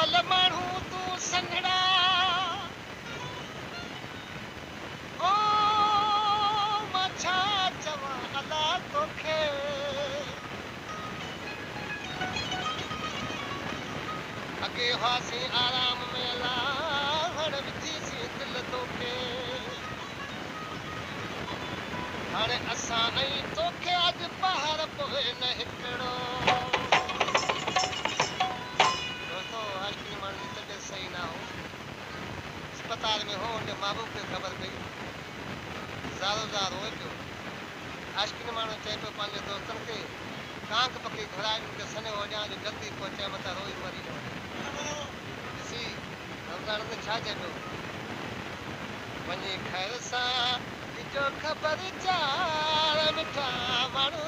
हल माण्हू तूं संघड़ा ओ मां छा चवां अला तोखे अॻे हुआसीं आराम में अला हाणे विझीसीं दिलि तोखे हाणे असां ऐं तोखे अॼु ॿाहिरि पोइ न हिकिड़ो दोस्तो आशिक़ी माण्हू जी तबियत सही न हो अस्पताल में हो उनजे महबूब खे ख़बर पई ज़ारो ज़ार रोए पियो आशिक़ी माण्हू चए पियो पंहिंजे दोस्तनि खे कांक पकी घुराए उनखे सने वॼां जो जल्दी पहुचे मथां रोई मरी न वञे ॾिसी रमज़ान में छा चए पियो वञी ख़ैर सां ॾिजो ख़बर चार मिठा माण्हू